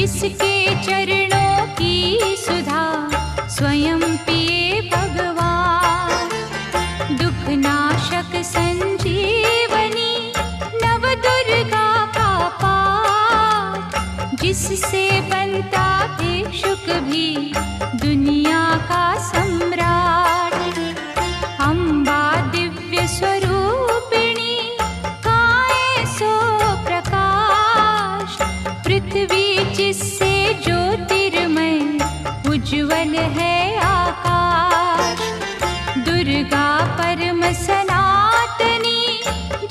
जिसके चरणों की सुधा स्वयं पिए भगवान। दुख नाशक संजीवनी नव दुर्गा का पाठ, जिससे बनता भिक्षुक भी दुनिया का सम्राट। अम्बा दिव्य स्वरूपिणी काए सो प्रकाश, पृथ्वी जिससे ज्योतिर्मय उज्ज्वल है आकाश। दुर्गा परम सनातनी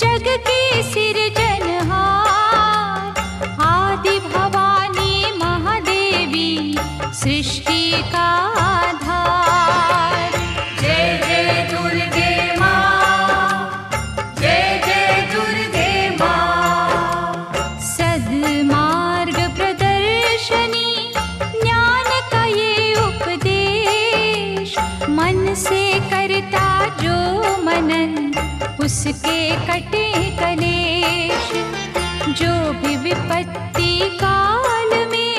जग की सिरजनहार, आदि भवानी महादेवी सृष्टि का आधार। जय जय दुर्गे माँ, जय जय दुर्गे माँ। सद्मार्ग प्रदर्शनी ज्ञान का ये उपदेश, मन से करता जो मनन उसके कटे कलेश। जो भी विपत्ति काल में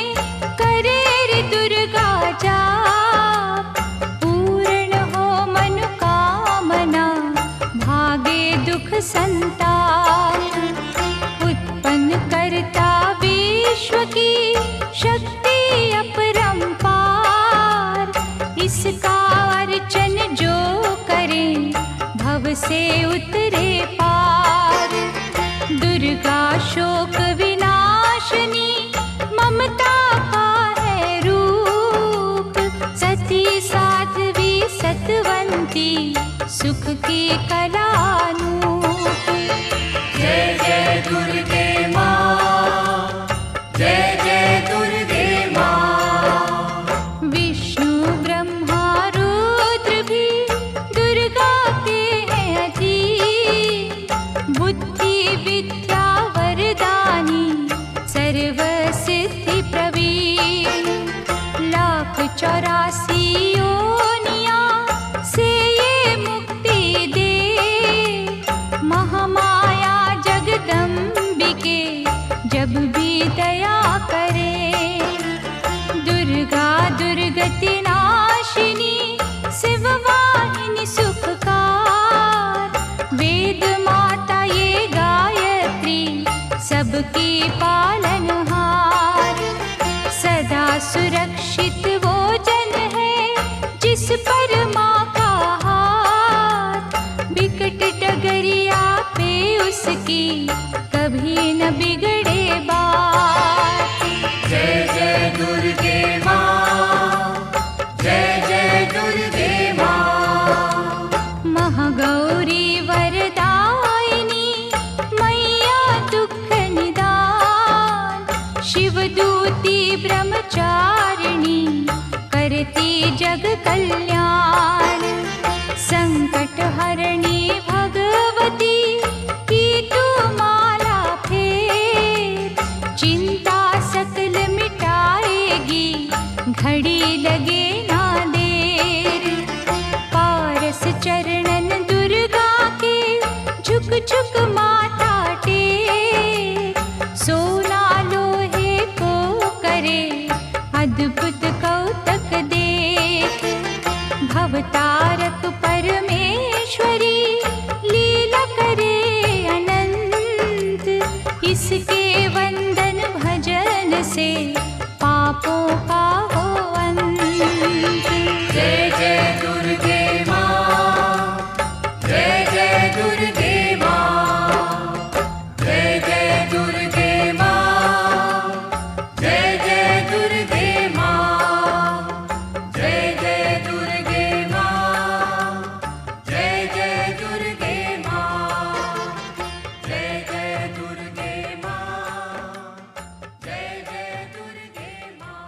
करे रे दुर्गा जाप, पूर्ण हो मनोकामना भागे दुख संताप। उत्पन्न करता विश्व की शक्ति अपरंपार, इसका अर्चन जो करे भव से उतरे पार। दुर्गा शोक विनाशिनी ममता का है रूप, सती साध्वी सतवंती सुख की कलानूप। जय जय दुर्गे माँ, जय जय दुर्गे माँ। विष्णु ब्रह्मा रुद्र भी दुर्गा के हैं अधीन, बुद्धि विद्या वरदानी सर्व सिद्धि प्रवीण। 1,84 योनियां से ये मुक्ति दे, महामाया जगदम्बिके जब भी दया करे। दुर्गा दुर्गति नाशिनी शिववाहिनी सुखकार, वेद माता ये गायत्री सबकी पालनहार। सदा सुरक्षित वो जन है जिस पर माँ का हाथ, विकट डगरिया पे उसकी कभी न बिगड़े बात। जय जय दुर्गे माँ, जय जय दुर्गे माँ। महागौरी वरदायिनी मैया दुख निदान, शिवदूती ब्रह्मचारिणी करती जग कल्याण। संकट हरणी भगवती की तू माला फेर, चिंता सकल मिटाएगी घड़ी लगे ना देर। पारस चरणन दुर्गा के झुक झुक माथा टेक, सोना लोहे को करे अद्भुत कौतक देख। भवतारक परमेश्वरी लीला करे अनंत, इसके वंदन भजन से पापों का हो अंत। जय जय दुर्गे माँ, जय जय दुर्गे माँ। जय जय दुर्गे माँ, जय जय दुर्गे माँ। जय जय दुर्गे माँ, जय जय दुर्गे माँ। जय जय दुर्गे माँ, जय जय दुर्गे माँ।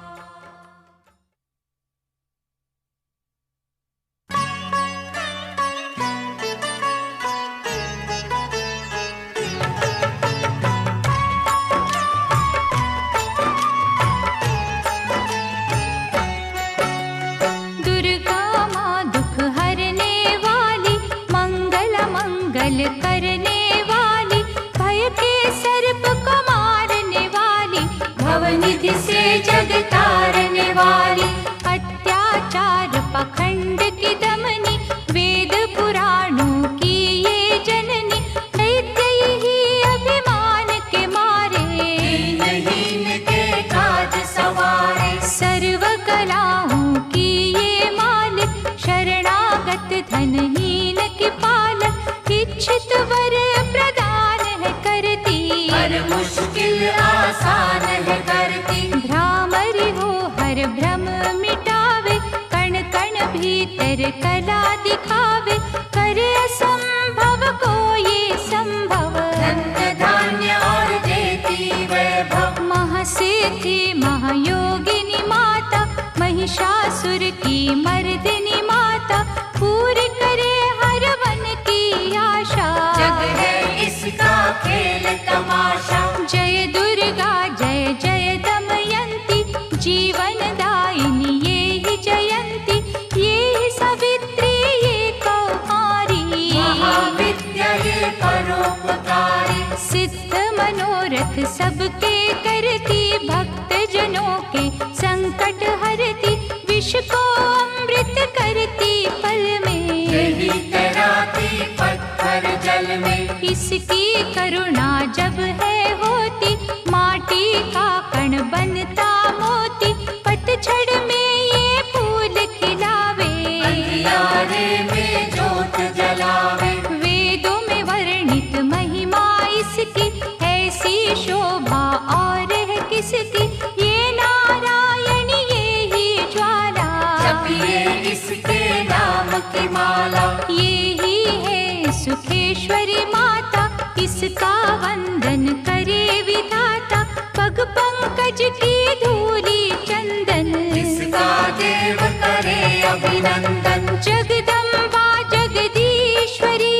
दुर्गा माँ दुख हरने वाली, मंगल मंगल करने वाली, भय के सर्प को मारने वाली, भव भवनिधि से जग तारने वाली, अत्याचार पाखंड की दमनी, वेद पुराणों की ये जननी, दैत्य ही अभिमान के मारे, दीनहीन के काज सवारे, सर्व कलाओं की ये मालिक, शरणागत धनहीन की पालक, इच्छित वर प्रदान है करती, हर मुश्किल आसान है करती, भ्रामरी हो हर भ्रम मिटावे, कण कण भीतर कला दिखावे, करे असंभव को ये संभव, धन्य धान्य और देती वैभव, महासिद्धि महायोगिनी माता, महिषासुर की मर्दिनी माता, पूरी करे हर वन की आशा, जग है इसका खेल तमाशा, जय दुर्गा जय जय दमयंती, जीवन दायिनी ये ही जयंती, ये ही सावित्री ये कौमारी, महाविद्या ये परोपकारी, सिद्ध मनोरथ सबके करती, भक्त जनों के संकट हरती, विष को अमृत करती पल में, यही तैराती पत्थर जल में, इसकी करुणा जब है होती, माटी का कण बनता मोती, पतझड़ में ये फूल खिलावे, अंधियारे में जोत जलावे, वेदों में वर्णित महिमा इसकी, ऐसी शोभा और है किसकी, ये नारायण ये ही ज्वाला, जपिए इसके नाम की माला, ये ही है सुखेश्वरी माता, इसका वंदन करे विधाता, पग पंकज की धूली चंदन, इसका देव करे अभिनंदन, जगदम्बा जगदीश्वरी,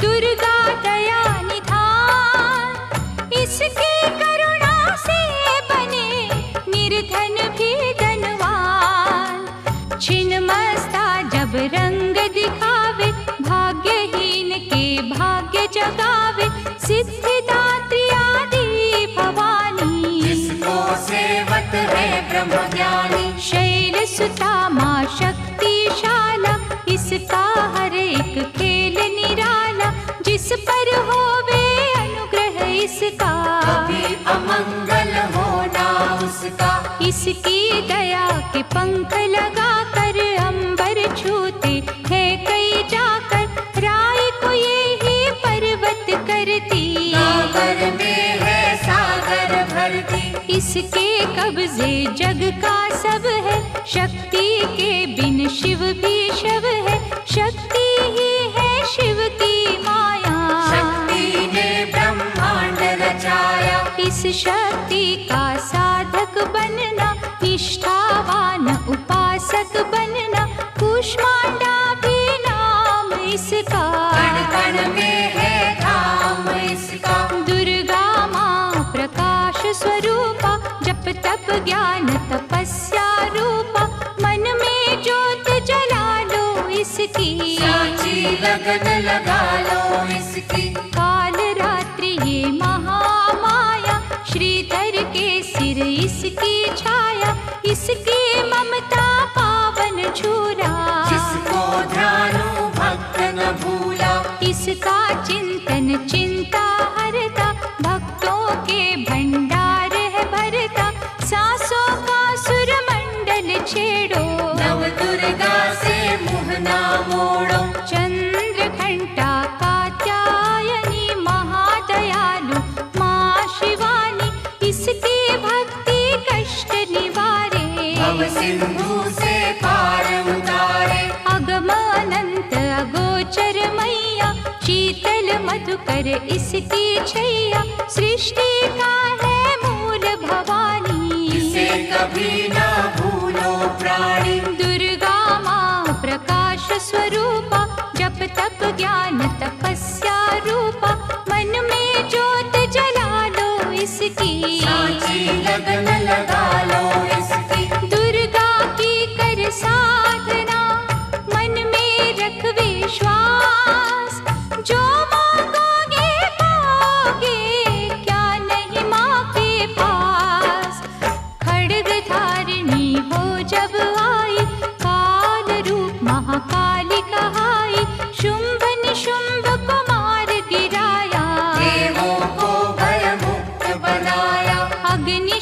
दुर्गा दया निधान, इसकी करुणा से बने निर्धन भी धनवान, छिन्नमस्ता जब रंग दिखावे, भाग्यहीन के भाग्य जगावे, सिद्धिदात्री आदि भवानी, जिसको सेवत है ब्रह्म ज्ञानी, शैल सुता माँ शक्तिशाला, इसका हर एक खेल निराला, जिस पर होवे अनुग्रह इसका, कभी अमंगल होना उसका, इसकी दया के पंख लगा कर अंबर छूते हैं कई जाकर, राय को ये ही पर्वत करती, सागर में है सागर भरती, इसके कब्जे जग का सब है, शक्ति के बिन शिव भी शव है, शक्ति ही है शिव की माया, शक्ति ने ब्रह्मांड रचाया, इस शक्ति का साधक बनना, निष्ठावान उपासक बनना, कूष्मांडा भी नाम इसका, कण कण में है धाम इसका, दुर्गा माँ प्रकाश स्वरूपा, जप तप ज्ञान तपस्या रूपा, मन में ज्योत जला लो इसकी, साची लगन लगा लो इसकी, काल रात्रि ये महामाया, श्रीधर के सिर इसकी छाया, इसकी ममता पावन झूला, जिसको ध्यानु भक्त न भूला, इसका चिंतन चिंता हरता, भक्तों के भंडार है भरता, सांसों का सुर मंडल छेड़ो, नव दुर्गा से मुँह ना मोड़ो, चंद्र घंटा कात्यायनी महादयालु माँ शिवानी, इसकी भक्ति कष्ट निवारे, भव सिंधु से पार उतारे, अगम अनंत अगोचर मैया, शीतल मधुकर इसकी छैया, सृष्टि का है मूल भवानी, इसे कभी ना भूलो प्राणी, दुर्गा माँ प्रकाश स्वरूपा, जप तप ज्ञान तपस्या रूपा, मन में ज्योत जला लो इसकी, साची लगन लगा लो इसकी, दुर्गा की कर साधना, मन में रख विश्वास, जो मांगोगे पाओगे, क्या नहीं माँ के पास,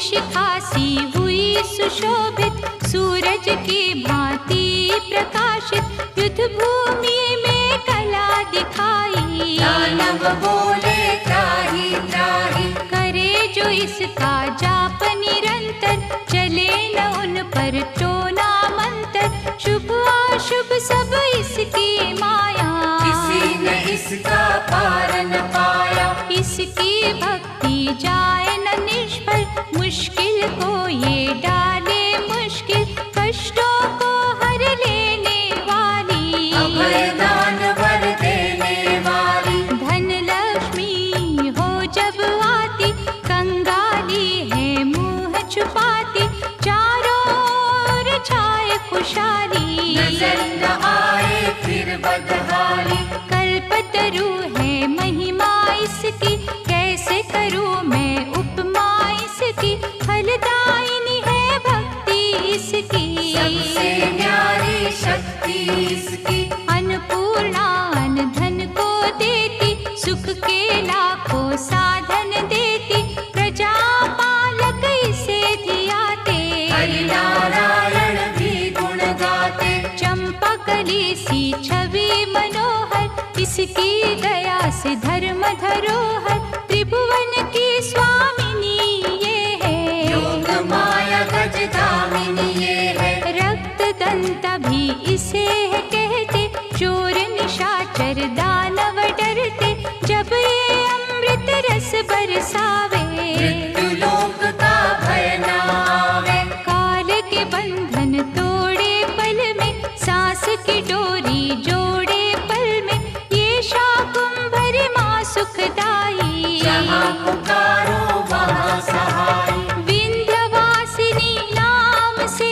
शिखासी हुई सुशोभित, सूरज की भांति प्रकाशित, युद्ध भूमि में कला दिखाई। दानव बोले त्राहि त्राहि, करे जो इसका जाप निरंतर, चले न उन पर टोना मंत्र, शुभ अशुभ सब इसकी माया। किसी ने इसका पार न पाया, इसकी भक्ति जाए न निष्फल, मुश्किल को ये डाले मुश्किल, कष्टों को हर लेने वाली, अभय दान वर देने वाली। धन लक्ष्मी हो जब आती, कंगाली है मुंह छुपाती, चारों ओर छाए खुशहाली, नजर न आए फिर बदहाली। कल्पतरु है महिमा इसकी, कैसे करूं मैं उपमा इसकी, फलदायिनी है भक्ति इसकी, सबसे न्यारी शक्ति इसकी। अन्नपूर्णा अन्न धन को देती, सुख के लाखों साधन देती, प्रजा पालक इसे धियाते, हरि नारायण भी गुण गाते। चंपा कली सी छवि मनोहर, इसकी दया से धर्म धरोहर, त्रिभुवन की स्वामिनी ये है, योग माया गज धामिनी ये है। रक्त दंता भी इसे है कहते, चोर निशाचर दानव डरते, जब ये अमृत रस बरसावे, मृत्यु लोक का भय न आवे। काल के बंधन तोड़े पल में, सांस की डोरी जोड़े पल में, ये शाकुंभर माँ सुखदाई, जहाँ पुकारो वहाँ सहाय। विंध्यवासिनी नाम से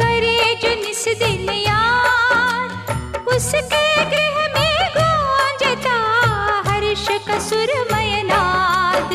करे जो निस दिन याद, उसके गृह में गूंजता हर्ष का सुरमय नाद।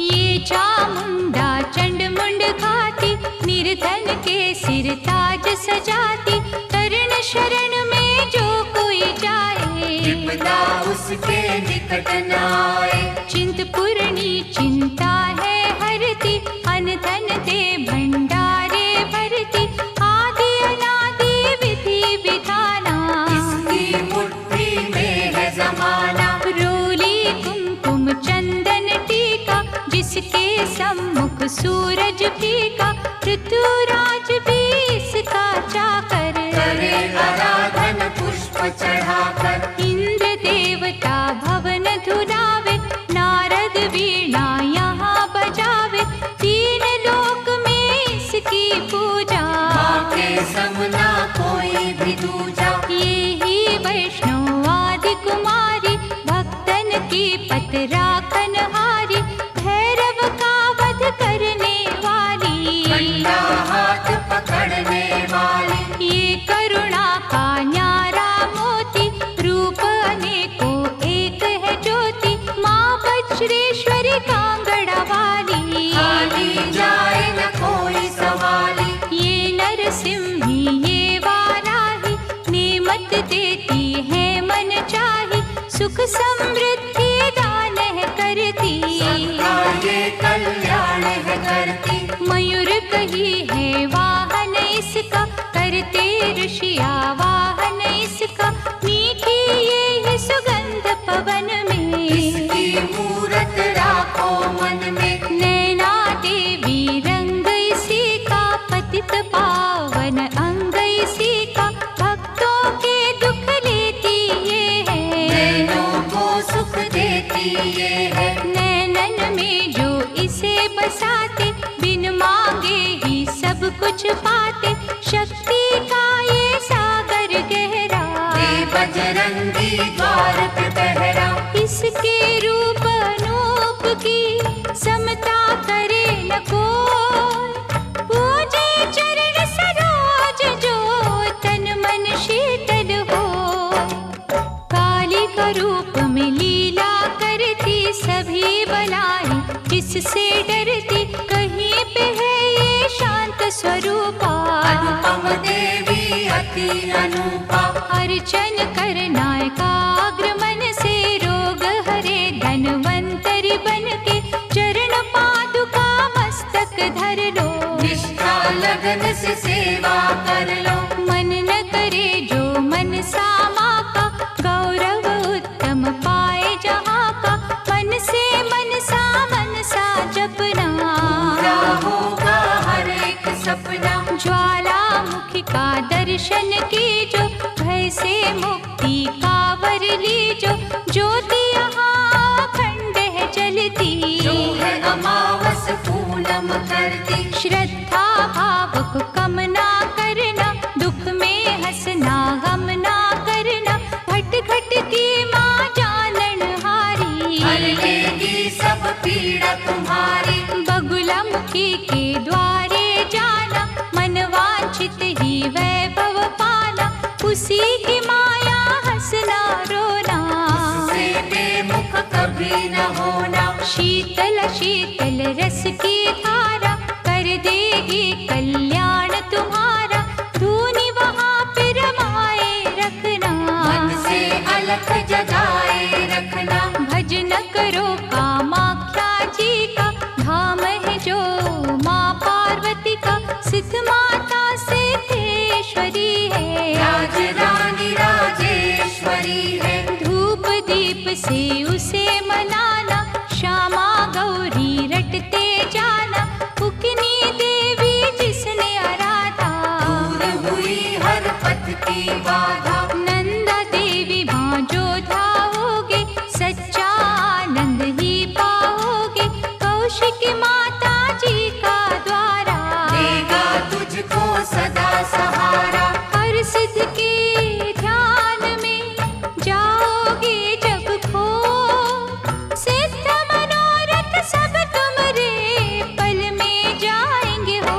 ये चामुंडा चंड मुंड खाती, निर्धन के सिर ताज सजाती, कर्ण शरण में जो कोई जाए, विपदा उसके निकट न आए। चिंतपूर्णी चिंता है हरती, अन्न धन दे भंडारे भरती, आदि अनादि विधि विधाना, इसकी मुट्ठी में है जमाना। रोली कुमकुम चंदन टीका, जिसके सम्मुख सूरज फीका, ऋतुराज भी इसका चाकर, करे आराधन पुष्प चढ़ाकर। इंद्र देवता भवन धुलावे, नारद वीणा यहाँ बजावे, तीन लोक में इसकी पूजा, माँ के समना कोई भी दूजा। ये ही वैष्णव आदि कुमारी, भक्तन की पत राखन हारी, भैरव का वध करने वाली, ठंडा हाथ पकड़ने वाली। ये करुणा का न्यारा मोती, रूप अनेको एक है ज्योति, माँ वज्रेश्वरी कांगड़ा वाली, खाली जाए न कोई सवाली। ये नरसिंही ये वाराही, नेमत देती है मन चाही, सुख समृद्धि दान है करती, सबका ये कल्याण है करती। मयूर कही है वाहन इसका, करते ऋषिया वाहन इसका, मीठी ये है सुगंध पवन में, इसकी मूरत राखो मन में। नैना देवी रंग इसी का, पतित पावन अंग इसी का, भक्तों के दुख लेती ये है, नैनों को सुख देती ये है। नैनन में जो इसे बसाते, बिन मांगे ही सब कुछ पाते, शक्ति का ये सागर गहरा, ये बजरंगी द्वार पे पहरा। इसके रूप अनूप की समता करे न कोई, पूजे चरण सरोज जो तन मन शीतल हो, काली का रूप में लीला करती, सभी बलाई जिससे डरती, कहीं पे है ये शांत स्वरूपा, अनुपम देवी अति अनुपा। अर्चन करना एकाग्र मन से, रोग हरे धन्वंतरि बन के, चरण पादुका मस्तक सेवा कर लो। मन न करे जो मन सा माँ का, गौरव उत्तम पाए जहाँ का। मन से मनसा जपना, पूरा होगा हर एक सपना। ज्वालामुखी का दर्शन कीजो, भय से मुक्ति का वर लीजो। ज्योति यहाँ अखंड है जलती, जो है अमावस पूनम करती। श्रद्धा भाव को कम ना करना, दुख में हंसना गम ना करना। घट घट की माँ जानन हारी, हर लेगी सब पीड़ा तुम्हारी। बगुला मुखी के द्वारे जाना, मन वांछित ही वैभव पाना। उसी की माया हंसना रोना, उससे बेमुख कभी न होना। शीतल शीतल रस की धारा, कर देगी कल्याण तुम्हारा। धूनी वहाँ पे रमाए रखना, मन से अलख जगाए रखना। भजन करो कामाख्या जी का, धाम है जो माँ पार्वती का। सिद्ध माता सिद्धेश्वरी है, राज रानी राजेश्वरी है। धूप दीप से उसे मनाना, श्यामा गौरी रटते जाना। उकनी देवी जिसने आराधा, दूर हुई हर पथ की बाधा। नंदा देवी माँ जो धाओगे, सच्चा आनंद ही पाओगे। कौशिकी माता जी का द्वारा, देगा तुझको सदा सहारा। हर सिद्ध के ध्यान में जाओगे जब खो, सिद्ध मनोरथ सब तुम्हारे पल में जाएंगे हो।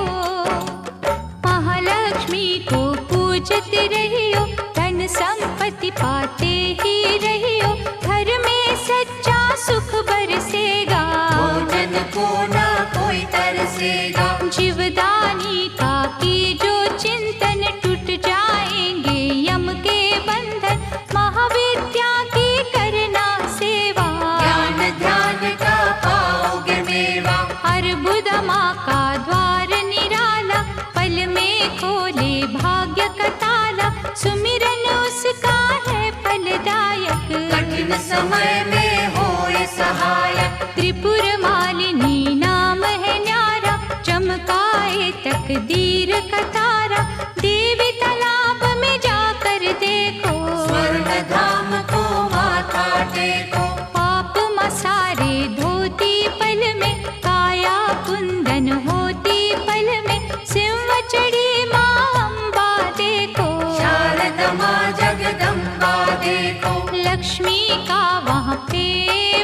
महालक्ष्मी को पूजते रहियो, धन संपत्ति पाते ही रहियो। घर में सच्चा सुख बरसेगा, भोजन को न कोई तरसेगा। जीवदानी का की जो चिंतन, टूट जाएंगे यम के बंधन। महाविद्या की करना सेवा, ज्ञान ध्यान का पाओगे मेवा। अर्बुद माँ का द्वार निराला, पल में खोले भाग्य का ताला। सुमिरन उसका है फलदायक, कठिन समय में होए सहायक। त्रिपुर मालिनी नाम है न्यारा, चमकाए तकदीर का तारा। देवी तालाब में जाकर देखो, स्वर्ण धाम को माथा टेको। पाप मसारे धोती पल में, काया कुंदन होती पल में। सिंह चढ़ी माँ अम्बा देखो, शारदा माँ जगदम्बा देखो। लक्ष्मी का वहाँ पे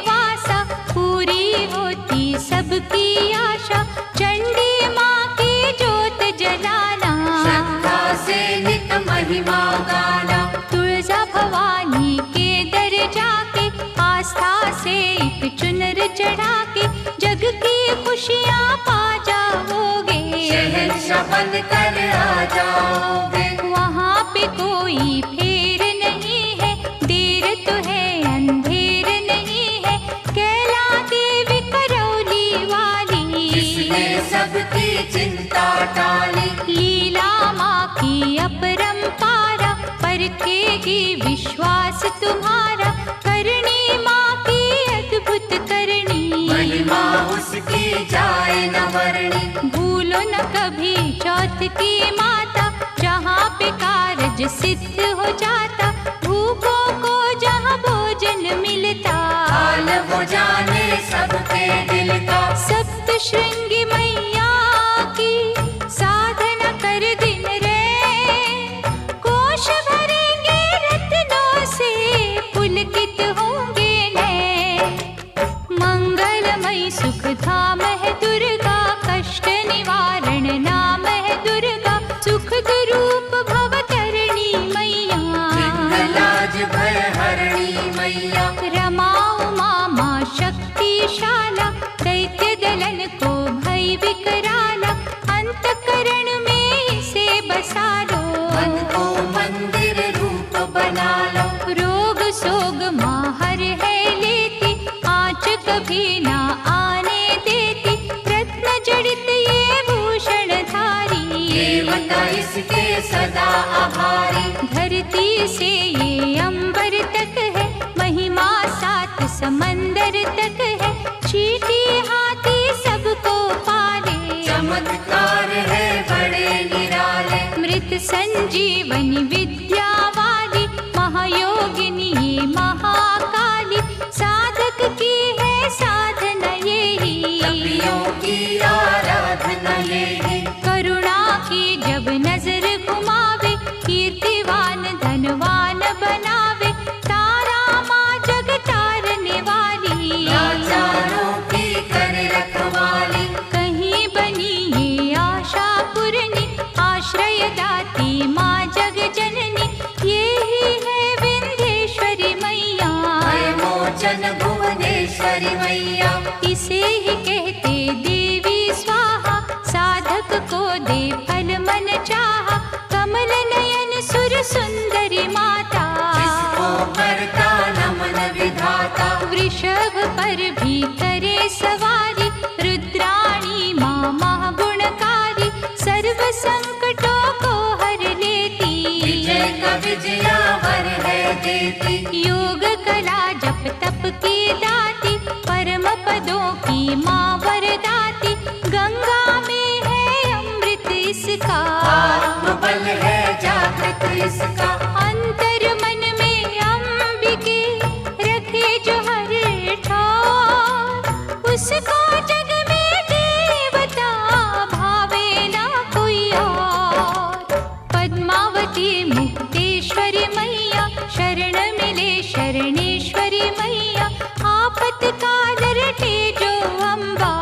वासा, पूरी होती सबकी आशा। चंडी माँ की जोत जलाना, श्रद्धा से नित महिमा गाना। तुलजा भवानी के दर जाके, आस्था से एक चुनर चढ़ा के। जग की खुशियाँ पा जाओगे, शहंशाह बन कर आ जाओगे। वहाँ पे कोई फेर नहीं है, देर तो है अंधेर नहीं है। कैला देवी करौली वाली, जिसने सबकी चिंता टाली। लीला माँ की अपरंपारा, परखेगी विश्वास तुम्हारा। करनी माँ की अद्भुत करनी, महिमा उसकी जाए न वर्णी। भूलो न कभी चौथ की माता, जहाँ पे कारज सिद्ध हो जाता। भूखों को जहाँ भोजन मिलता, हाल वो जाने सबके दिल का। सप्त श्रृंगी मैया की साधना कर दिन रे। कोश भरेंगे रत्नों से, पुलकित होंगे नैन। मंगलमयी सुख धाम है दुर्गा, कष्ट निवारण नाम है दुर्गा। सुख स्वरूप भवतरणी मैया, लाज भय हरणी मैया। रमा उमा माँ शक्तिशाला, दैत्य दलन को भय विकराला। अंतकरण में इसे बसा लो, मन को मंदिर रूप बना लो। रोग सोग माँ हर है लेती, आँच कभी ना आने देती। रत्न जड़ित ये भूषण धारी, देवता इसके सदा आभारी। धरती से ये अंबर तक है, महिमा सात समंदर तक है। चींटी हाथी सबको पाले, चमत्कार है बड़े निराले। मृत संजीवनी विद्या वाली, महायोगिनी ये महाकाली। साधक की है साधना यही, तपियों की आराधना यही। करुणा की जब नजर घुमावे, कीर्तिवान धनवान बनावे। तारा माँ जग तारने वाली, लाचारों की कर रखवाली। कहीं बनी ये आशा पूरनी, आश्रय दाती माँ जग जननी। ये ही है विंध्येश्वरी मैया, भय मोचन भुवनेश्वरी मैया। इसे ही कहते देवी स्वाहा, साधक को दे फल मन चाहा। कमल नयन सुर सुंदरी माता, इसको करता नमन विधाता। वृषभ पर भी करे सवारी, रुद्राणी माँ महागुणकारी। सर्व संकटों को हर लेती, विजय का विजयावर है देती। योग कला जप तप की दाती, परम पदों की माँ वरदाती। गंगा में है अमृत इसका, आत्मबल है जागृत इसका। अंतर मन में अंबिके रखे जो हर ठार। उसको जग में देवता भावे ना कोई और। पद्मावती मुक्तेश्वरी मैया, शरण मिले शरणेश्वरी मैया। आपत्काल रटे जो अम्बा,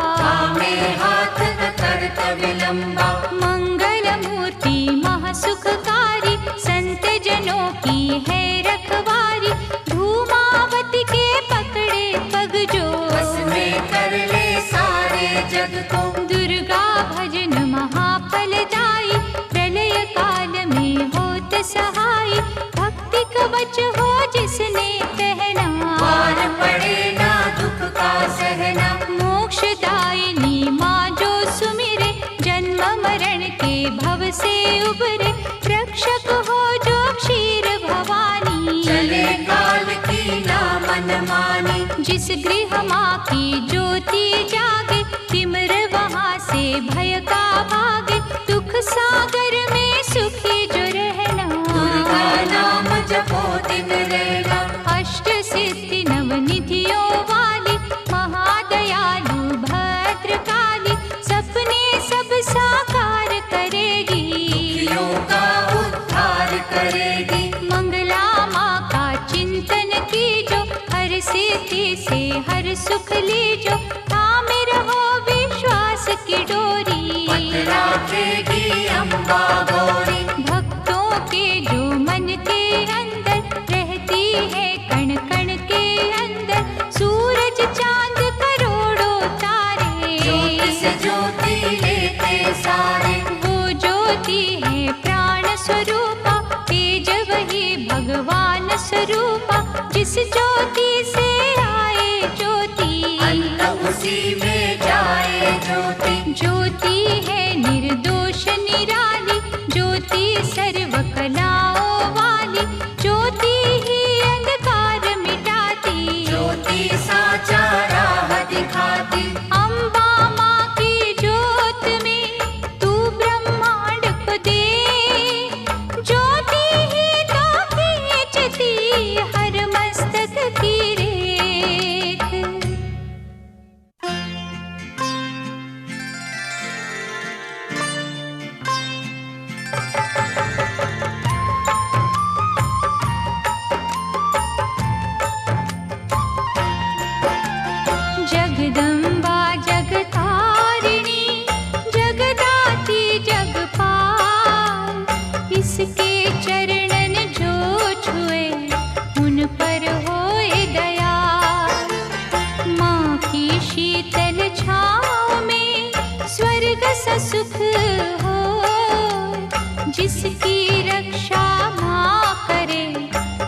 में हाथ न करत विलंबा। मंगल मूर्ति महासुखकारी, संत जनों की है रखवारी। धूमावती के पकड़े पग जो, बस में कर ले सारे जग को। दुर्गा भजन महाफलदायी, प्रलय काल में होत सहाय। भक्ति कवच हो जिसने पहना, पार पड़े ना दुख का सहना। मोक्षदायिनी माँ जो सुमिरे, जन्म मरण के भव से उबरे। रक्षक हो जो क्षीर भवानी, चले काल की ना मनमानी। जिस गृह माँ की ज्योति जागे, तिमिर वहाँ से भय का भागे। दुख सागर में सुखी जो रहना, दुर्गा नाम जपो दिन रहना। अष्ट सिद्धि नवनिधियों वाली, महादयालु भद्रकाली। सपने सब साकार करेगी, दुखियों का उद्धार करेगी। मंगला माँ का चिंतन कीजो, हर सिद्धि से हर सुख लीजो। थामे रहो विश्वास की डोरी, राखेगी अम्बा गौरी। भक्तों के जो मन के अंदर रहती है, कण कण के अंदर। सूरज चांद करोड़ों तारे, ज्योति से ज्योति लेते सारे। वो ज्योति है प्राण स्वरूपा, तेज वही भगवान स्वरूपा। जिस ज्योति से आए ज्योति, अंत उसी में जाए ज्योति। ज्योति है निर्दोष निराली, ज्योति सर्व कलाओं वाली। ज्योति ही अंधकार मिटाती, ज्योति साचा राह दिखाती। अम्बा माँ की ज्योत में तू ब्रह्मांड को दे। ज्योति ही तो खींचती हर मस्तक की रेख। जगदम्बा जगतारिणी, जगदाती जगपाल। इसके चरणन जो छुए, उन पर होए दयाल। माँ की शीतल छाँव में स्वर्ग सा सुख हो। जिसकी रक्षा माँ करे,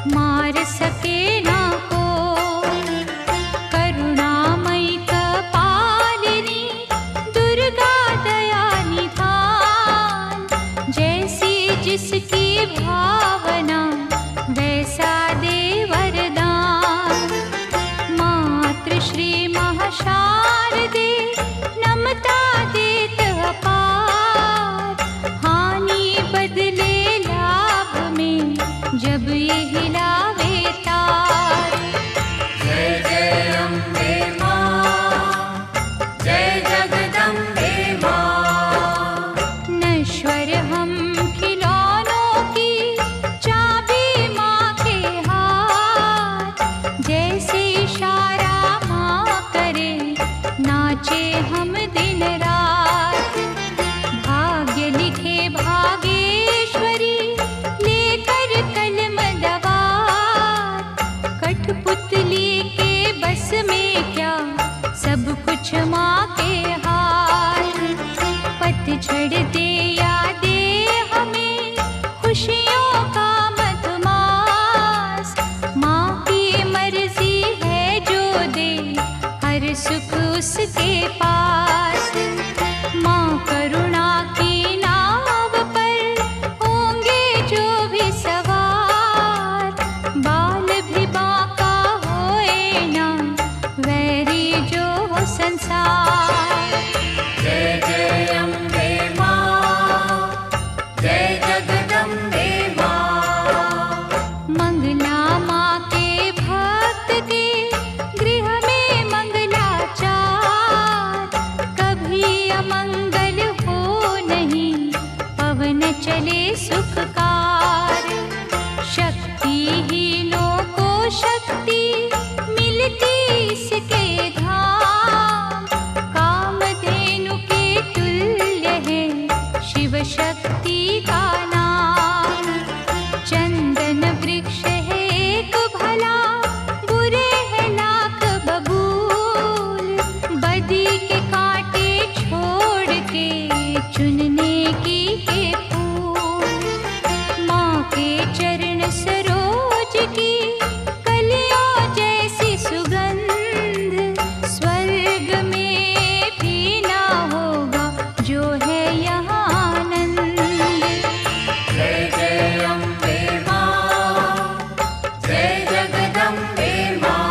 मार सके ना कोई। करुणामयी कपालिनी, दुर्गा दया निधान। जैसी श्री महाशारदे नमता देत अपार। हानि बदले लाभ में जब ये हिलावे तार। जय जय अम्बे माँ, जय जगदम्बे माँ। नश्वर हम खिलौनों की चाबी माँ के हाथ। जैसे इशारा माँ करे नाचे हम दिन रात। भाग्य लिखे भागेश्वरी लेकर कलम दवात। कठपुतली के बस में क्या सब कुछ माँ के हाथ। पतझड़ दे या दे हमें खुशियों का मधुमास। माँ की मर्जी है जो दे हर सुख उसके पास। माँ करुणा की नाव पर होंगे जो भी सवार। बाल भी बांका होए ना वैरी जो हो संसार। जय जय अम्बे माँ, जय जगदम्बे माँ। मंगला माँ के भक्त के गृह में मंगलाचार। कभी अमंगल हो नहीं पवन चले सुखकार। शक्तिहीनों को शक्ति मिलती इसके धाम। कामधेनु के तुल्य है शिव शक्ति का नाम। चंदन वृक्ष है एक भला, बुरे है लाख बबूल। बदी के कांटे छोड़ के चुनने की के फूल। माँ के चरण सरोज की कलियों जैसी सुगंध। स्वर्ग में भी ना होगा जो है यहाँ आनंद। जय जय अम्बे माँ, जय जगदम्बे माँ।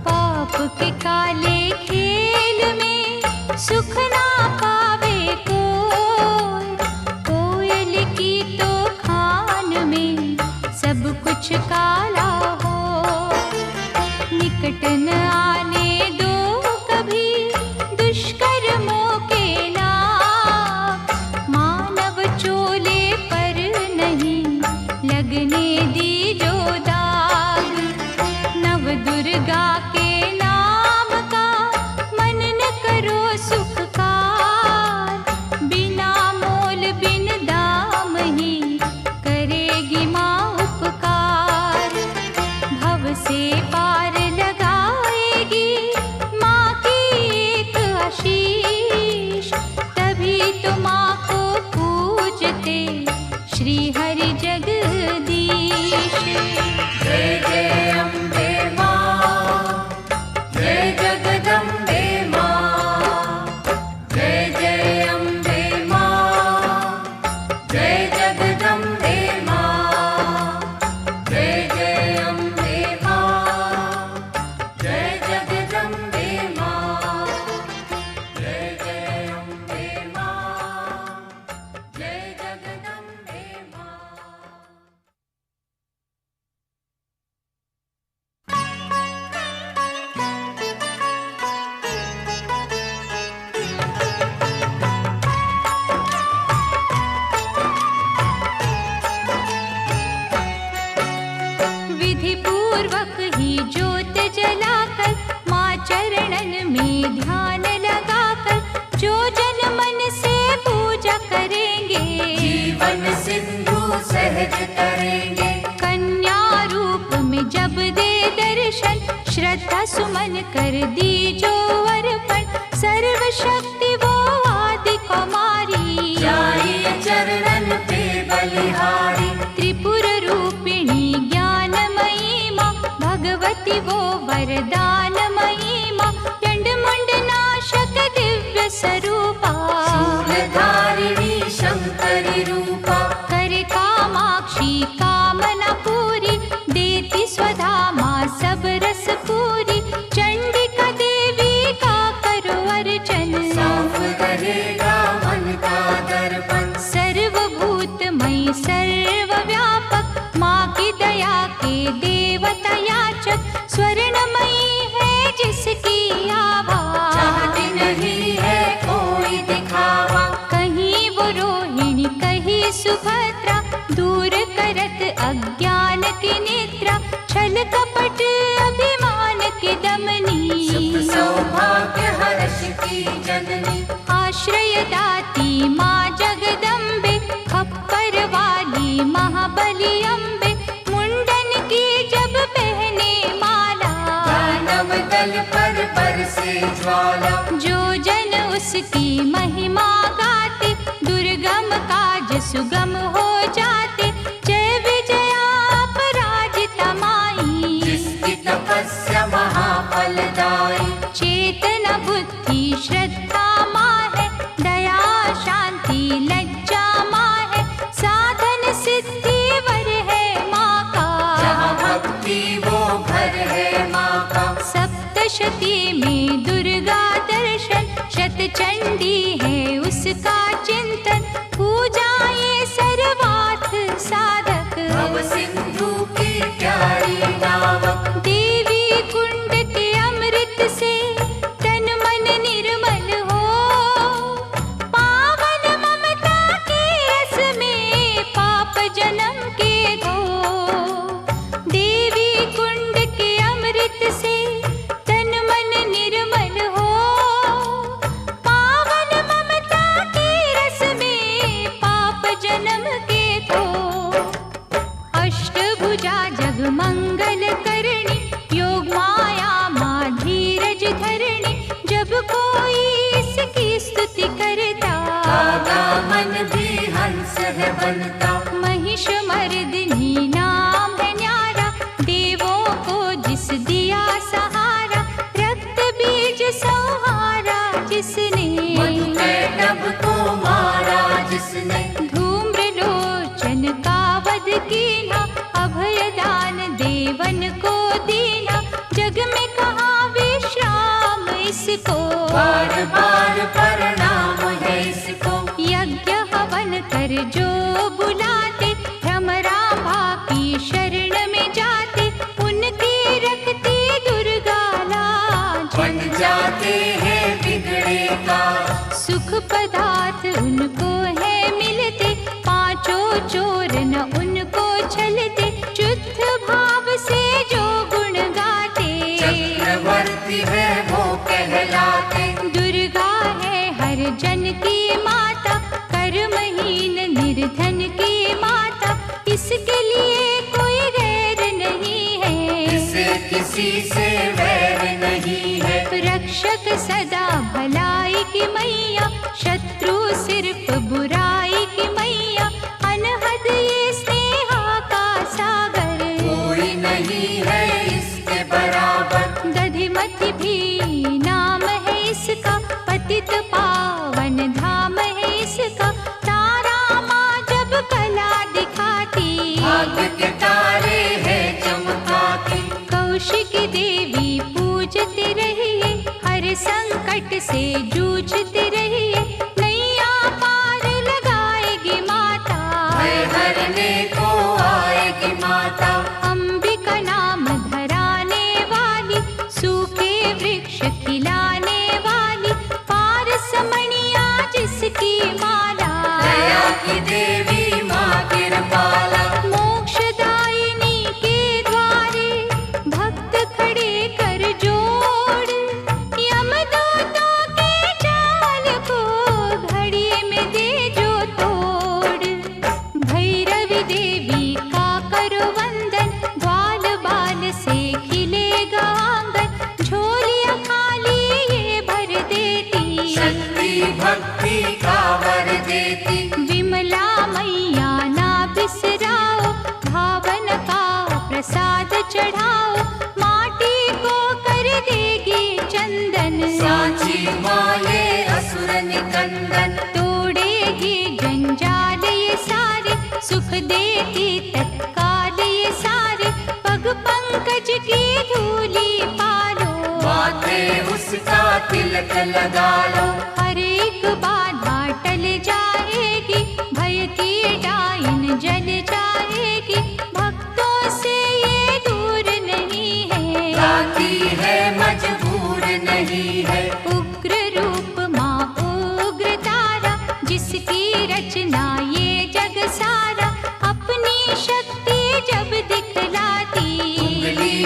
पाप के काले खेल में सुख ना पावे कोई। कोयल की तो खान में सब कुछ काला हो। निकट न आने दो कभी दुष्कर्मों के लाभ। मानव चोले पर नहीं लगने दी जो दाग। नव दुर्गा के नाम का मनन करो सुखकार। बिना मोल बिन दाम ही करेगी माँ उपकार। भव से पार लगाएगी माँ की एक आशीष। तभी तो माँ को पूजते श्री हरि जगदीश। जय जय अम्बे माँ, जय जगदम्बे माँ। जय जय अम्बे माँ, जय जगदम्बे माँ। जय जय अम्बे माँ, जय जगदम्बे माँ। जय जय अम्बे माँ, जय जगदम्बे माँ। विधि पूर्वक ही ज्योत जलाकर माँ चरणन में ध्यान लगाकर जो जन मन से पूजा करेंगे जीवन सिंधु सहज करेंगे। कन्या रूप में जब दे दर्शन श्रद्धा सुमन कर दी जो अर्पण सर्वशक्ति वो आदि कुमारी जाइए चरणन पे बलिहारी। त्रिपुर रूपिणी ज्ञानमयी माँ भगवती वो वरदानमयी माँ चंड मुंड नाशक दिव्य स्वरूपा शूलधारिणी शंकरी रूपा करे कामाक्षी कामना पूरी देती स्वधा माँ सब रस पूरी कपट अभिमान के दमनी, सुख सौभाग्य हर्ष की जननी, आश्रय दाती माँ जगदम्बे, खप्पर वाली महाबली अम्बे, मुंडन की जब पहने माला, दानव दल पर बरसे ज्वाला, जो जन उसकी महिमा गाते, दुर्गम काज सुगम हो जाते, जय विजया अपराजिता माई, जिसकी तपस्या महाफलदायी, चेतना बुद्धि श्रद्धा माँ है, दया शांति लज्जा माँ है, साधन सिद्धि वर है माँ का, जहाँ भक्ति वो घर है माँ का, सप्तशती में दुर्गा दर्शन, शतचंडी है उसका चिंतन, पूजा ये सर्वार्थ साधक, भव सिंधु की प्यारी नावक, देवी कुंड के अमृत से तन मन निर्मल हो, पावन ममता के रस में पाप जन्म के धो, देवी कुंड के अमृत से तन मन निर्मल हो, पावन ममता के रस में पाप जन्म के धो, अष्टभुजा जगमंगल करणी, योग माया माँ धीरज धरणी, जब कोई इसकी स्तुति करता, कागा मन भी हंस है बनता, महिष मर्दिनी नाम है न्यारा, देवों को जिस दिया सहारा, रक्त बीज संहारा जिसने, मधुकैटभ को मारा जिसने, धूम्र लोचन का वध कीना, अभय दान देवन को दीना, जग में कहाँ विश्राम इसको, बार बार प्रणाम है इसको, यज्ञ हवन कर जो बुलाते, भ्रमरांभा की शरण में जाते, उनकी रखती दुर्गा लाज, बन जाते हैं बिगड़े का, सुख पदार्थ उनको है मिलते, पांचों चोर न उनको छलते, शुद्ध भाव से जो गुण गाते, चक्रवर्ती है वो कहलाते, दुर्गा है हर जन की माता, कर्महीन निर्धन की माता, इसके लिए कोई गैर नहीं है, इसे किसी से वैर नहीं है, रक्षक सदा भलाई की मैया, शत्रु सिर्फ बुराई की मैया, अनहद ये स्नेहा का सागर, कोई नहीं है इसके बराबर, दधिमति भी नाम है इसका, पतित पावन धाम है इसका, तारा माँ जब कला दिखाती, भाग्य के तारे हैं चमकाती, कौशिकी देवी पूजती रहिए, हर संकट से जूझती रहिए, नैया पार लगाएगी माता, भय हरने को आएगी माता, अंबिका नाम धराने वाली, सूखे वृक्ष खिलाने वाली, पारसमणिया जिसकी माला, दया की देवी माँ कृपाला, मोक्षदायिनी के द्वारे भक्त खड़े कर जोड़, यमदूतों के जाल को घड़ी में दे जो तोड़, भैरवी देवी का करो वंदन, ग्वाल बाल से खिलेगा आंगन, झोलियां खाली ये भर देती, शक्ति भक्ति का वर देती, विमला मैया ना बिसराओ, भावन का प्रसाद चढ़ाओ, माटी को कर देगी चंदन, सांची माँ ये असुर निकंदन, तोड़ेगी जंजाल ये सारे, सुख देती तत्काल ये सारे, पग पंकज की धूली पालो, माथे उसका तिलक लगा लो, हर एक बाधा टल जाएगी, भय की डाइन जल जाएगी, भक्तों से ये दूर नहीं है, राखी है मजबूर नहीं है, उग्र रूप माँ उग्र तारा, जिसकी रचना ये जग सारा, अपनी शक्ति जब दिखलाती, उंगली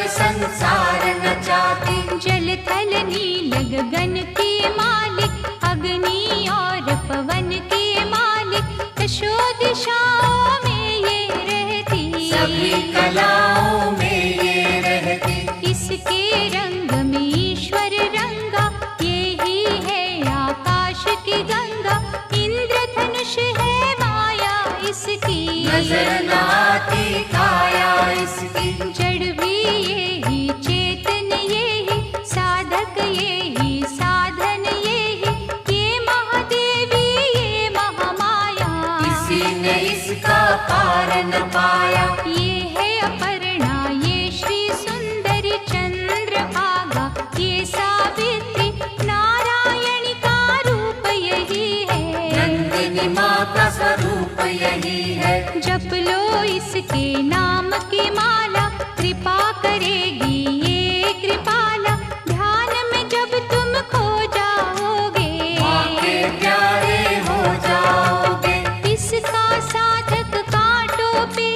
संसार न चाहती। जल थल नील गगन के मालिक, अग्नि और पवन के मालिक, दशो दिशाओं में ये रहती, सभी कलाओं में ये रहती। इसके रंग में ईश्वर रंगा, ये ही है आकाश की गंगा। इंद्रधनुष है माया इसकी, नजर न आती काया इसकी। जड़ भी ये ही, चेतन ये ही, साधक ये ही, साधन ये ही, ये महादेवी ये महामाया। किसी ने इसका पार न पाया। ये है अपर्णा, ये श्री सुंदरी चंद्रभागा, ये सावित्री नारायणी का रूप यही है। नंदिनी माँ का स्वरूप यही है। जप लो इसके नाम की माला, कृपा करेगी ये कृपाला। ध्यान में जब तुम खो जाओगे, माँ के प्यारे हो जाओगे। इसका साधक कांटों पे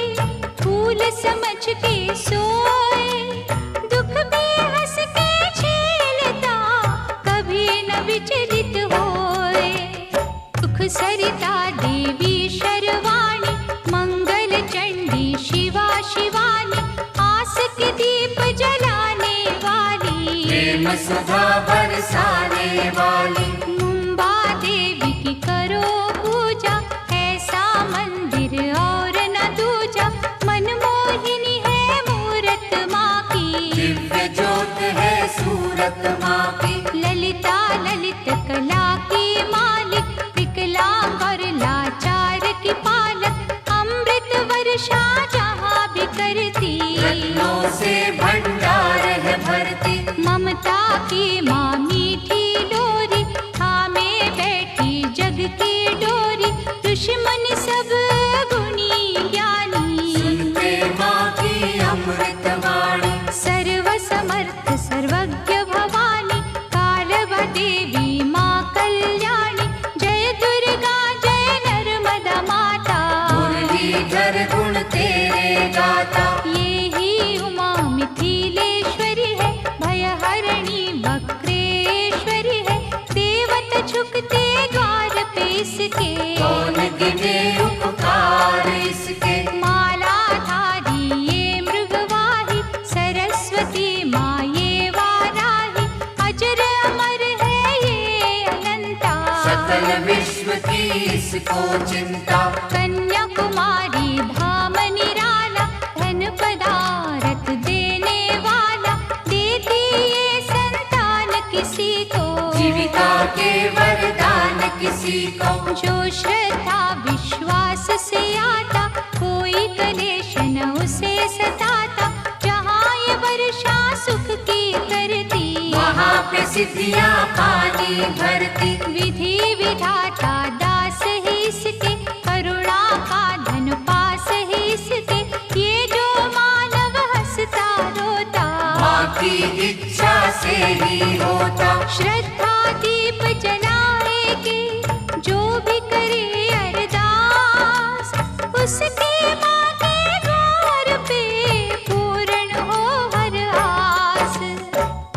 फूल समझ के सोए, दुख भी हंस के झेलता, कभी न विचलित होए। सुख सरिता देवी शर्वाणी, मंगल चंडी शिवा शिवानी, आस के दीप जलाने वाली, प्रेम सुधा बरसाने वाली। मुंबा देवी की करो पूजा, ऐसा मंदिर और न दूजा। मनमोहिनी है मूरत माँ की, दिव्य ज्योत है सूरत माँ की। ललिता ललित कला की मालिक, विकलांग और लाचार की पालक। अमृत वर्षा जहाँ भी करती, रत्नों से भंडार है भरती। ममता की माँ मीठी डोरी, थामे बैठी जग की डोरी। ऋषि मुनि सब गुणी ज्ञानी, सुनते माँ की अमृत वाणी। सर्व समर्थ सर्वज्ञ भवानी, काल देवी माँ कल्याणी। जय दुर्गा जय नर्मदा माता, मुरलीधर गुण तेरे गाता। ये ही उमा मिथिलेश्वरी है, भयहरणी वक्रेश्वरी है। देवता झुकते द्वार पे इसके, कौन गिने उपकार इसके। माला धारी ये मृगवाही, सरस्वती माँ ये वाराही। अजर अमर है ये अनंता, सकल विश्व की इसको चिंता। कन्याकुमारी धाम निराला, धन पदारथ देने वाला। देती ये संतान किसी को, जीविका के वरदान किसी को। जो श्रद्धा विश्वास से आता, कोई कलेश न उसे सताता। जहाँ ये वर्षा सुख की करती, वहाँ पे सिद्धियाँ पानी भरती। विधि विधाता दास है इसके, करुणा का धन पास है इसके। ये जो मानव हंसता रोता, माँ की इच्छा से ही होता। श्रद्धा दीप जलाएगी जो भी करे अरदास, उसके माँ के द्वार पे पूर्ण हो हर आस।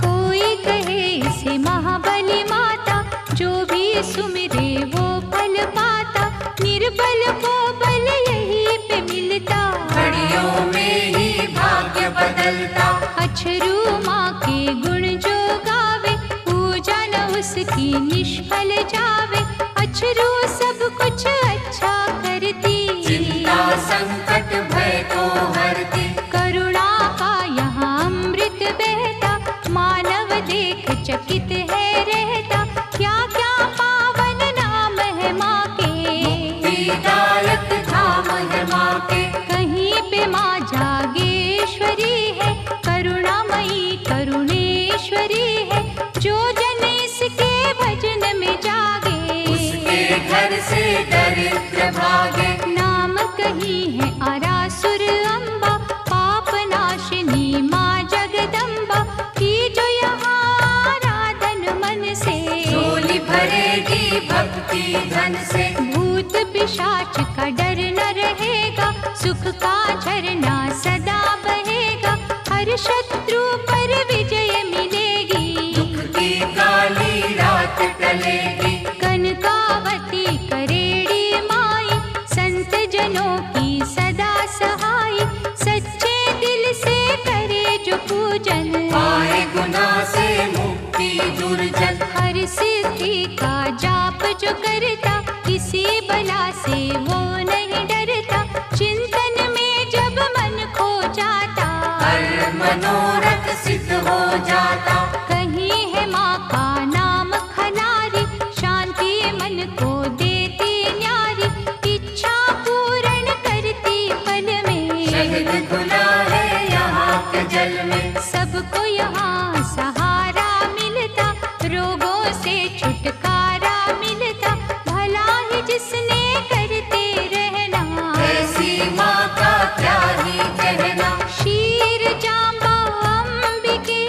कोई कहे इसे महाबली माता, जो भी सुमिरे वो फल पाता। निर्बल को बल यही पे मिलता, घड़ियों में ही भाग्य बदलता। अछरू माँ के गुण जो गावे, पूजा न उसकी निष्फल जावे। अछरू सब कुछ अच्छा करती, चिंता संकट भय को हरती। करुणा का यहाँ अमृत बहता, मानव देख चकित है रहता। क्या क्या पावन नाम है माँ के, मुक्तिदायक धाम है माँ के। कहीं पे माँ जागेश्वरी है, करुणामयी करुणेश्वरी है। जो जन इसके भजन में जागे, उसके घर से दरिद्र भागे। नाम कही है आरासुर अम्बा, पाप नाशिनी माँ जगदम्बा की। जो यहाँ आराधन मन से, झोली भरेगी भक्ति धन से। भूत पिशाच का डर न रहेगा, सुख का झरना सदा बहेगा। हर हर शत्रु पर विजय मिलेगी। दुख की काली रात टलेगी। कनकावती करेड़ी माई, संत जनों की सदा सहाय। सच्चे दिल से करे जो पूजन, पाए गुनाह से मुक्ति दुर्जन। हर सिद्धि का जाप जो करता, किसी बला से वो नहीं डरता। चिंतन में जब मन खो जाता, हर मनोरथ सिद्ध हो जाता। कहीं है माँ का नाम खनारी, शांति मन को देती न्यारी। इच्छा पूर्ण करती पल में, शहद घुला है यहाँ के जल में। सबको यहाँ सहारा मिलता, रोगों से छुटकारा मिलता। भला ही जिसने करते रहना, ऐसी माँ का क्या ही कहना। शीर जांबा अंबिके,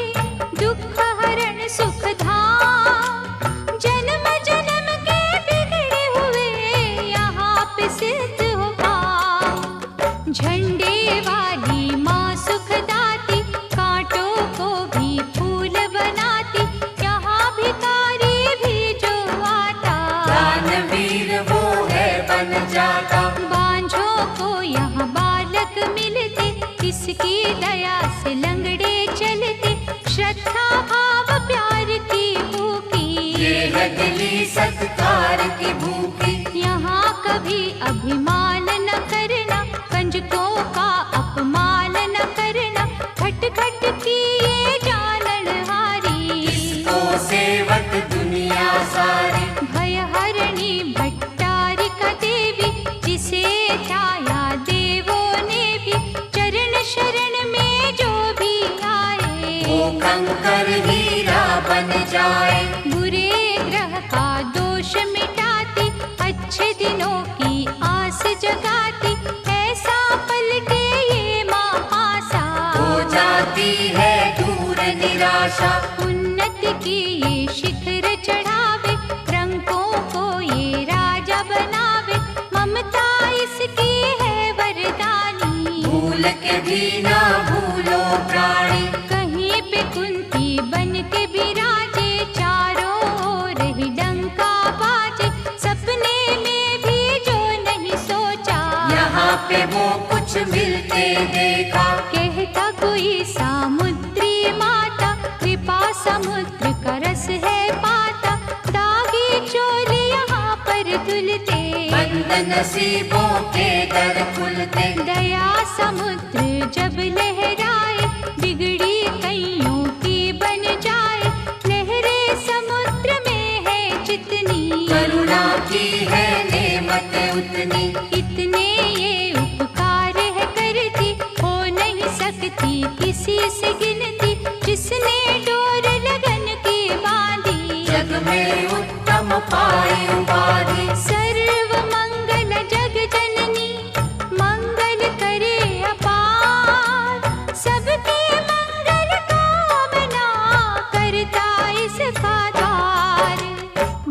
दुख हरण सुख धाम। जन्म जन्म के बिगड़े हुए यहाँ पे सिद्ध हो पाओ। झंडे वाली माँ सुखदाती, कांटों को भी फूल बनाती। यहाँ भिखारी भी जो आता, दानवीर वो है बन जाता। बांझों को यहाँ बालक मिलते, किसकी दया से लंगड़े चलते। श्रद्धा भाव प्यार की भूखी, ये है दिली सत्कार की भूखी। यहाँ कभी अभिमान न करना, कंजकों का अपमान न करना। खट खट की ये जाननहारी, इसको सेवक दुनिया सारी। भय हरणी भट्टारिका देवी, जिसे ध्याया देवों ने भी। चरण शरण में जो भी आए, वो कंकर हीरा बन जाए। बुरे ग्रह का दोष मिटाती, अच्छे दिनों की आस जगाती। ऐसा पल के ये माँ आशा, हो जाती है दूर निराशा। उन्नति की ये शिखर चढ़ावे, रंगों को ये राजा बनावे। ममता इसकी है वरदानी, भूल के भी ना भूलो प्राणी। कहीं पे कुंती बन के बिराजे, चारों ओर ही डंका बाजे। सपने में भी जो नहीं सोचा, यहाँ पे वो कुछ मिलते देखा। कहता कोई सामुद्री माता, कृपा समुद्र का रस है पाता। दागी चोली यहाँ पर धुलते, बंद नसीबों के दर खुलते। दया समुद्र जब लहराए, बिगड़ी कईयों की बन जाए। लहरें समुद्र में है जितनी, करुणा की है नेमत उतनी। इतने ये उपकार है करती, हो नहीं सकती किसी से गिनती। जिसने डोर लगन की बांधी, जग में उत्तम पाई उपाधि। सर्व मंगल जग जननी, मंगल करे अपार। सबके मंगल कामना, करता इसका द्वार।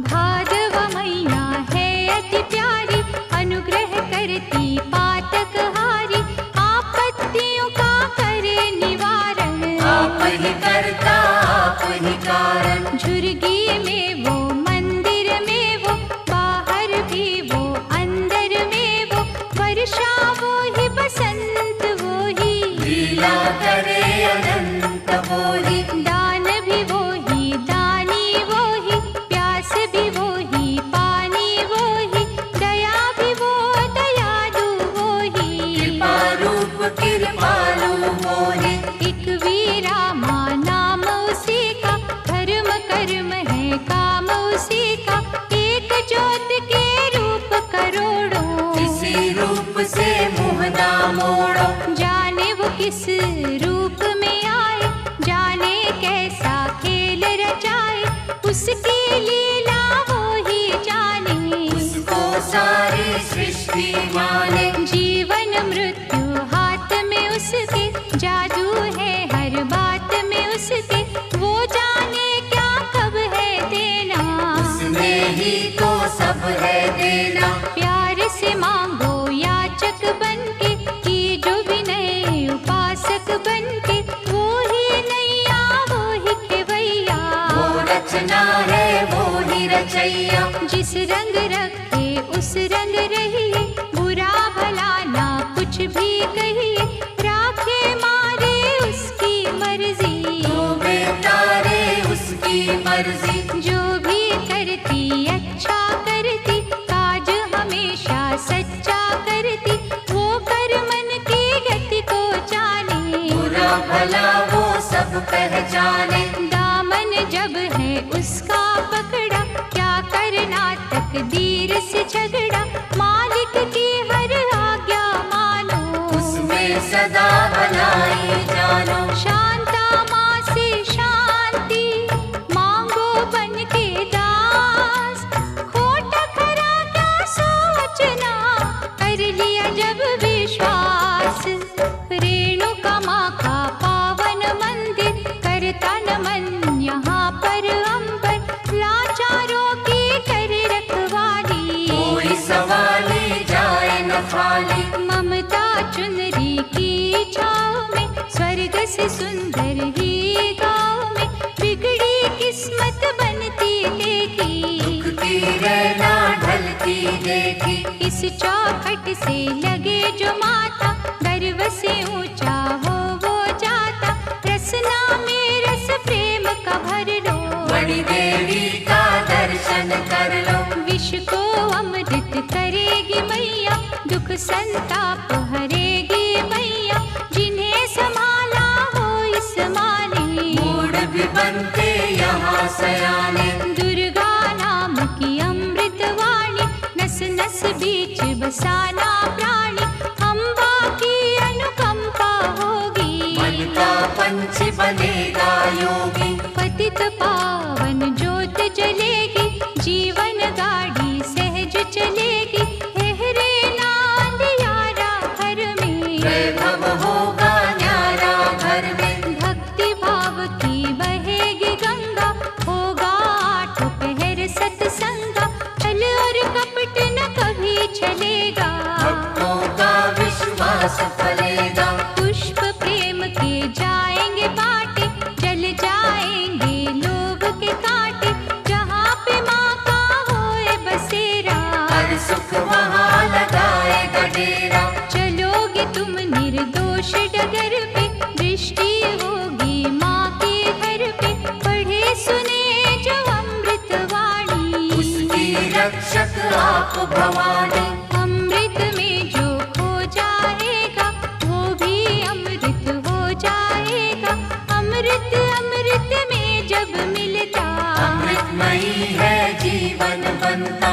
भादव मैया है अति प्यारी, अनुग्रह करती पातक हारी। आपत्तियों का करे निवारण, आप ही करता आप ही कारण। झुर्गी में वो मंदिर में वो, बाहर भी वो अंदर में वो। वर्षा वो ही बसंत वो ही, लीला करे अनंत वो ही। दान भी वो ही दानी वो ही, प्यास भी वो ही पानी वो ही। दया भी वो दयालु वो ही, कृपा रूप कृपालु वो ही। एक वीरा माँ नाम उसी का, धर्म कर्म है काम उसी का। एक ज्योत के रूप करोड़ों, इसी रूप से मुँह ना मोड़ो। जाने वो किस रूप में आए, जाने कैसा खेल रचाए। उसकी लीला वो ही जाने, उसको सारी सृष्टि माने। जीवन मृत्यु हाथ में उसके, जादू है हर बात में उसके। वो जाने क्या कब है देना, उसने ही तो सब है देना। प्यार से मांगो याचक बनके, की जो विनय उपासक बनके। वो रचना है वो ही रचैया। जिस रंग रखे उस रंग रहिए, बुरा भला ना कुछ भी कहिए, राखे मारे उसकी मर्जी, डूबे तारे उसकी मर्जी। जो भी करती अच्छा करती, काज हमेशा सच्चा करती, वो कर मन की गति को जाने, बुरा भला वो सब पहचाने। दामन जब है उसका पकड़ा, क्या करना तकदीर से झगड़ा, मालिक की हर आज्ञा मानो, उसमें सदा भलाई जानो। शांता माँ से शांति मांगो बन के दास, खोटा खरा क्या सोचना, कर लिया जब विश्वास। रेणुका माँ का पावन मंदिर, करता नमन यहाँ पर अंबर, लाचारों की करे रखवाली, कोई सवाली जाए न खाली। ममता चुनरी की छाँव में, स्वर्ग से सुंदर ही गाँव में, बिगड़ी किस्मत बनती देखी, दुखती रहना ढलती देखी। इस चौखट से लगे जो माता, गर्व से ऊंचा हो वो जाता, रसना में रस प्रेम का भर लो, बड़ी देवी का दर्शन कर लो। विष को अमृत करेगी मैया, दुख संताप हरेगी मैया, जिन्हें संभाला हो इस माने, मूड भी बनते यहाँ सयाने। दुर्गा नाम की अमृत वाणी, नस नस बीच बसाना प्राणी, अम्बा की अनुकंपा होगी, मन का पंछी बनेगा योगी। पतित पावन ज्योत जलेगी, जीवन गाड़ी सहज चलेगी, एहरे नांद यारा घर में, वैभव होगा न्यारा घर में। भक्ति भाव की बहेगी गंगा, होगा आठ पहर सत्संगा, छल और कपट न कभी चलेगा, भक्तों का विश्वास फलेगा। पुष्प प्रेम के जाएंगे बाटे, जल जाएंगे लोभ के कांटे, जहाँ पे माँ का होए बसेरा, हर सुख वहाँ लगाएगा डेरा। चलोगे तुम निर्दोष डगर पे, दृष्टि होगी माँ के घर पे, पढ़े सुने जो अमृत वाणी, उसकी रक्षक आप भवानी। अमृत में जो खो जाएगा, वो भी अमृत हो जाएगा, अमृत अमृत में जब मिलता, अमृतमयी है जीवन बनता।